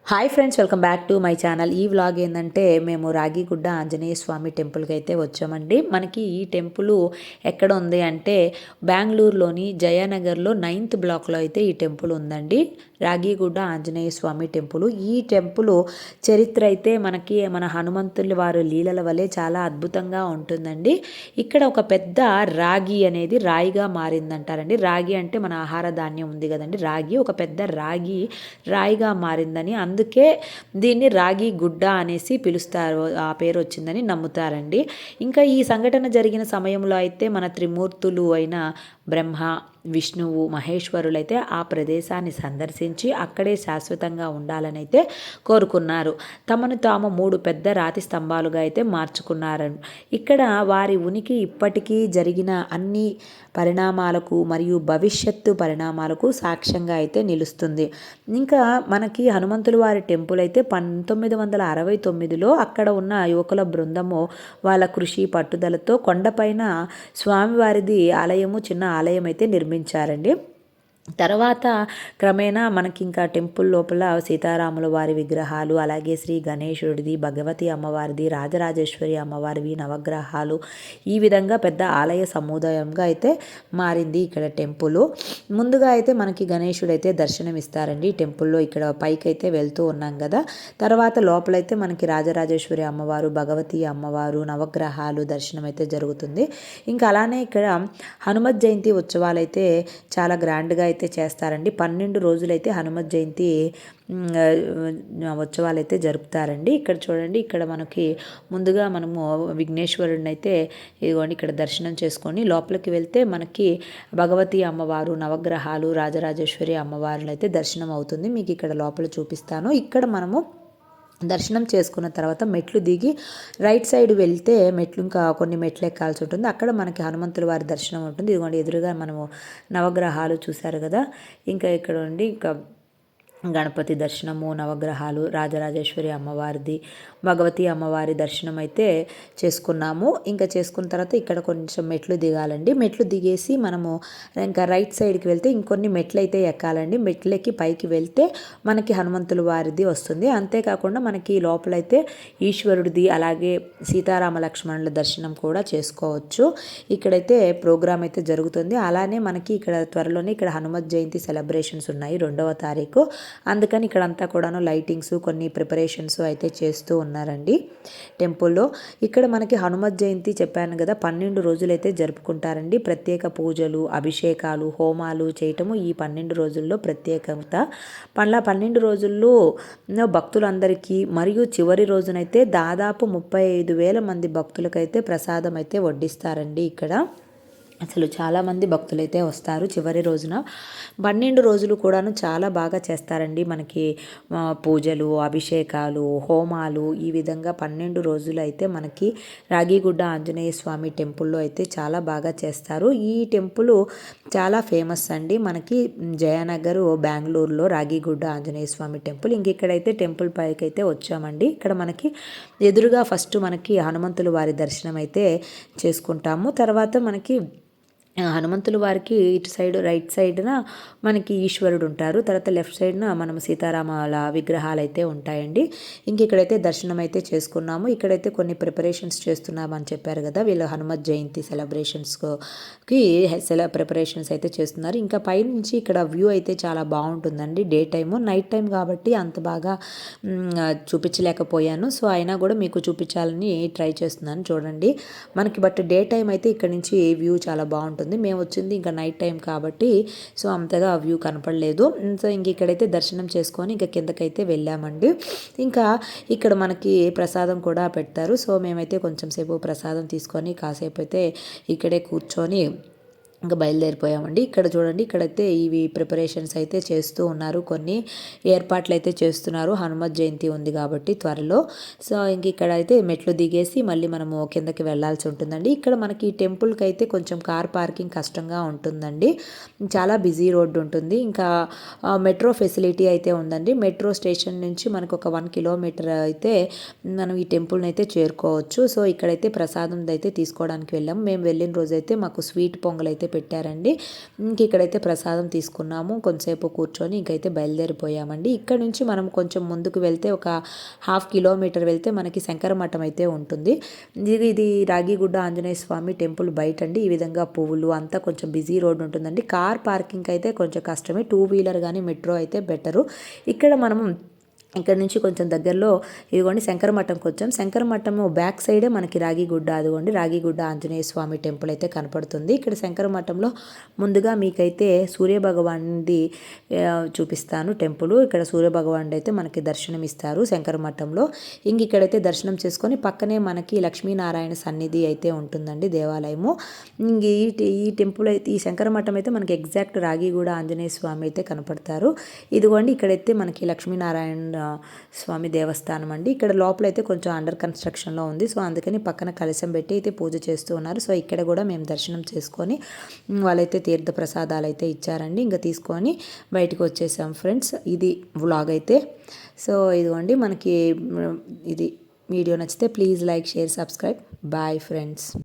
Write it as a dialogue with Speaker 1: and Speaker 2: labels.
Speaker 1: Hi friends, welcome back to my channel. ఈ vlog ఏంటంటే మేము రాగిగుడ్డ ఆంజనేయ స్వామి టెంపుల్కి అయితే వచ్చామండి. మనకి ఈ టెంపుల్ ఎక్కడ ఉంది అంటే బెంగళూరులోని జయానగర్లో 9th బ్లాక్లో అయితే ఈ టెంపుల్ ఉందండి. రాగిగుడ్డ ఆంజనేయ స్వామి టెంపుల్. ఈ టెంపుల్ చరిత్ర అయితే మనకి మన హనుమంతుల వారి లీలల వలె చాలా అద్భుతంగా ఉంటుందండి. ఇక్కడ ఒక పెద్ద రాగి అనేది రాయిగా మారిందంటారండి. రాగి అంటే మన ఆహార ధాన్యం ఉంది కదండి, రాగి ఒక పెద్ద రాగి రాయిగా మారిందని, అందుకే దీన్ని రాగి గుడ్డ అనేసి పిలుస్తారు, ఆ పేరు వచ్చిందని నమ్ముతారండి. ఇంకా ఈ సంఘటన జరిగిన సమయంలో అయితే మన త్రిమూర్తులు అయిన బ్రహ్మ, విష్ణువు, మహేశ్వరులైతే ఆ ప్రదేశాన్ని సందర్శించి అక్కడే శాశ్వతంగా ఉండాలని అయితే కోరుకున్నారు. తమను తాము 3 పెద్ద రాతి స్తంభాలుగా అయితే మార్చుకున్నారు. ఇక్కడ వారి ఉనికి ఇప్పటికీ జరిగిన అన్ని పరిణామాలకు మరియు భవిష్యత్తు పరిణామాలకు సాక్ష్యంగా అయితే నిలుస్తుంది. ఇంకా మనకి హనుమంతుల వారి టెంపుల్ అయితే 1969లో అక్కడ ఉన్న యువకుల బృందము వాళ్ళ కృషి పట్టుదలతో కొండపైన స్వామివారిది ఆలయము, చిన్న ఆలయం అయితే నిర్మించారండి. తర్వాత క్రమేణా మనకి ఇంకా టెంపుల్ లోపల సీతారాముల వారి విగ్రహాలు, అలాగే శ్రీ గణేశుడిది, భగవతి అమ్మవారిది, రాజరాజేశ్వరి అమ్మవారివి నవగ్రహాలు, ఈ విధంగా పెద్ద ఆలయ సముదాయంగా అయితే మారింది ఇక్కడ టెంపుల్. ముందుగా అయితే మనకి గణేశుడు అయితే దర్శనం ఇస్తారండి టెంపుల్లో. ఇక్కడ పైకి అయితే వెళ్తూ ఉన్నాం కదా. తర్వాత లోపలైతే మనకి రాజరాజేశ్వరి అమ్మవారు, భగవతి అమ్మవారు, నవగ్రహాలు దర్శనం అయితే జరుగుతుంది. ఇంకా అలానే ఇక్కడ హనుమత్ జయంతి ఉత్సవాలు అయితే చాలా గ్రాండ్గా అయితే చేస్తారండి. 12 రోజులైతే హనుమత్ జయంతి ఉత్సవాలు అయితే జరుపుతారండి. ఇక్కడ చూడండి, ఇక్కడ మనకి ముందుగా మనము విఘ్నేశ్వరుడిని అయితే ఇదిగోండి ఇక్కడ దర్శనం చేసుకొని లోపలికి వెళ్తే మనకి భగవతి అమ్మవారు, నవగ్రహాలు, రాజరాజేశ్వరి అమ్మవారులు అయితే దర్శనం అవుతుంది. మీకు ఇక్కడ లోపల చూపిస్తాను. ఇక్కడ మనము దర్శనం చేసుకున్న తర్వాత మెట్లు దిగి రైట్ సైడ్ వెళ్తే మెట్లు ఇంకా కొన్ని మెట్లు ఎక్కాల్సి ఉంటుంది. అక్కడ మనకి హనుమంతుల వారి దర్శనం ఉంటుంది. ఇదిగోండి ఎదురుగా మనము నవగ్రహాలు చూశారు కదా. ఇంకా ఇక్కడ ఉండి ఇంకా గణపతి దర్శనము, నవగ్రహాలు, రాజరాజేశ్వరి అమ్మవారిది, భగవతి అమ్మవారి దర్శనం అయితే చేసుకున్నాము. ఇంకా చేసుకున్న తర్వాత ఇక్కడ కొంచెం మెట్లు దిగాలండి. మెట్లు దిగేసి మనము ఇంకా రైట్ సైడ్కి వెళ్తే ఇంకొన్ని మెట్లు అయితే ఎక్కాలండి. మెట్లెక్కి పైకి వెళ్తే మనకి హనుమంతుల వారిది వస్తుంది. అంతేకాకుండా మనకి లోపలైతే ఈశ్వరుడిది, అలాగే సీతారామ లక్ష్మణుల దర్శనం కూడా చేసుకోవచ్చు. ఇక్కడైతే ప్రోగ్రామ్ అయితే జరుగుతుంది. అలానే మనకి ఇక్కడ త్వరలోనే ఇక్కడ హనుమత్ జయంతి సెలబ్రేషన్స్ ఉన్నాయి 2వ తారీఖు. అందుకని ఇక్కడంతా కూడాను లైటింగ్స్, కొన్ని ప్రిపరేషన్స్ అయితే చేస్తూ ఉన్నారండి టెంపుల్లో. ఇక్కడ మనకి హనుమత్ జయంతి చెప్పాను కదా, 12 రోజులైతే జరుపుకుంటారండి. ప్రత్యేక పూజలు, అభిషేకాలు, హోమాలు చేయటము ఈ 12 రోజుల్లో ప్రత్యేకత. 12 రోజుల్లో భక్తులందరికీ మరియు చివరి రోజునైతే దాదాపు 35,000 మంది భక్తులకైతే ప్రసాదం అయితే వడ్డిస్తారండి ఇక్కడ. అసలు చాలామంది భక్తులైతే వస్తారు చివరి రోజున. 12 రోజులు కూడాను చాలా బాగా చేస్తారండి. మనకి పూజలు, అభిషేకాలు, హోమాలు, ఈ విధంగా 12 రోజులు అయితే మనకి రాగిగుడ్డ ఆంజనేయ స్వామి టెంపుల్లో అయితే చాలా బాగా చేస్తారు. ఈ టెంపుల్ చాలా ఫేమస్ అండి మనకి జయనగర్, బెంగళూరులో రాగిగుడ్డ ఆంజనేయ స్వామి టెంపుల్. ఇంక ఇక్కడైతే టెంపుల్ పైకి అయితే వచ్చామండి. ఇక్కడ మనకి ఎదురుగా ఫస్ట్ మనకి హనుమంతుల వారి దర్శనం అయితే చేసుకుంటాము. తర్వాత మనకి హనుమంతుల వారికి ఇటు సైడ్ రైట్ సైడ్న మనకి ఈశ్వరుడు ఉంటారు. తర్వాత లెఫ్ట్ సైడ్న మనం సీతారామాల విగ్రహాలు అయితే ఉంటాయండి. ఇంక ఇక్కడైతే దర్శనం అయితే చేసుకున్నాము. ఇక్కడైతే కొన్ని ప్రిపరేషన్స్ చేస్తున్నామని చెప్పారు కదా, వీళ్ళు హనుమత్ జయంతి సెలబ్రేషన్స్కి ప్రిపరేషన్స్ అయితే చేస్తున్నారు. ఇంకా పైనుంచి ఇక్కడ వ్యూ అయితే చాలా బాగుంటుందండి. డే టైము, నైట్ టైం కాబట్టి అంత బాగా చూపించలేకపోయాను. సో అయినా కూడా మీకు చూపించాలని ట్రై చేస్తున్నాను. చూడండి మనకి, బట్ డే టైం అయితే ఇక్కడ నుంచి వ్యూ చాలా బాగుంటుంది. మేము వచ్చింది ఇంకా నైట్ టైం కాబట్టి సో అంతగా వ్యూ కనపడలేదు. సో ఇంక ఇక్కడైతే దర్శనం చేసుకొని ఇంకా కిందకైతే వెళ్ళామండి. ఇంకా ఇక్కడ మనకి ప్రసాదం కూడా పెడతారు. సో మేమైతే కొంచెం సేపు ప్రసాదం తీసుకొని కాసేపు అయితే ఇక్కడే కూర్చొని ఇంకా బయలుదేరిపోయామండి. ఇక్కడ చూడండి, ఇక్కడైతే ఇవి ప్రిపరేషన్స్ అయితే చేస్తూ ఉన్నారు, కొన్ని ఏర్పాట్లు అయితే చేస్తున్నారు. హనుమత్ జయంతి ఉంది కాబట్టి త్వరలో. సో ఇంక ఇక్కడైతే మెట్లు దిగేసి మళ్ళీ మనము కిందకి వెళ్ళాల్సి ఉంటుందండి. ఇక్కడ మనకి ఈ టెంపుల్కి అయితే కొంచెం కార్ పార్కింగ్ కష్టంగా ఉంటుందండి. చాలా బిజీ రోడ్డు ఉంటుంది. ఇంకా మెట్రో ఫెసిలిటీ అయితే ఉందండి. మెట్రో స్టేషన్ నుంచి మనకు ఒక 1 కిలోమీటర్ అయితే మనం ఈ టెంపుల్ని అయితే చేరుకోవచ్చు. సో ఇక్కడైతే ప్రసాదం అయితే తీసుకోవడానికి వెళ్ళాము. మేము వెళ్ళిన రోజైతే మాకు స్వీట్ పొంగల్ అయితే పెట్టారండి. ఇంక ఇక్కడైతే ప్రసాదం తీసుకున్నాము, కొంతసేపు కూర్చొని ఇంకైతే బయలుదేరిపోయామండి. ఇక్కడ నుంచి మనం కొంచెం ముందుకు వెళ్తే ఒక 1/2 కిలోమీటర్ వెళ్తే మనకి శంకర మఠం అయితే ఉంటుంది. ఇది రాగిగుడ్డ ఆంజనేయ స్వామి టెంపుల్ బయట అండి. ఈ విధంగా పువ్వులు అంతా కొంచెం బిజీ రోడ్ ఉంటుందండి. కార్ పార్కింగ్ అయితే కొంచెం కష్టమే, 2 వీలర్ కానీ మెట్రో అయితే బెటరు. ఇక్కడ మనం ఇక్కడ నుంచి కొంచెం దగ్గరలో ఇదిగోండి శంకర మఠంకి వచ్చాం. శంకర మఠం బ్యాక్ సైడే మనకి రాగిగుడ్డ, అదిగోండి రాగిగుడ్డ ఆంజనేయ స్వామి టెంపుల్ అయితే కనపడుతుంది. ఇక్కడ శంకర మఠంలో ముందుగా మీకైతే సూర్యభగవానుడి చూపిస్తాను టెంపుల్. ఇక్కడ సూర్యభగవానుడు అయితే మనకి దర్శనం ఇస్తారు శంకర మఠంలో. ఇంక ఇక్కడైతే దర్శనం చేసుకొని పక్కనే మనకి లక్ష్మీనారాయణ సన్నిధి అయితే ఉంటుందండి, దేవాలయము. ఈ టెంపుల్ అయితే, ఈ శంకర మఠం అయితే మనకి ఎగ్జాక్ట్ రాగిగూడ ఆంజనేయ స్వామి అయితే కనపడతారు. ఇదిగోండి ఇక్కడైతే మనకి లక్ష్మీనారాయణ స్వామి దేవస్థానం అండి. ఇక్కడ లోపలైతే కొంచెం అండర్ కన్స్ట్రక్షన్లో ఉంది. సో అందుకని పక్కన కలశం పెట్టి అయితే పూజ చేస్తూ ఉన్నారు. సో ఇక్కడ కూడా మేము దర్శనం చేసుకొని వాళ్ళైతే తీర్థ ప్రసాదాలు అయితే ఇచ్చారండి. ఇంకా తీసుకొని బయటకు వచ్చేసాం ఫ్రెండ్స్. ఇది వ్లాగ్ అయితే. సో ఇదిగోండి మనకి ఇది వీడియో నచ్చితే please like, share, subscribe. Bye friends.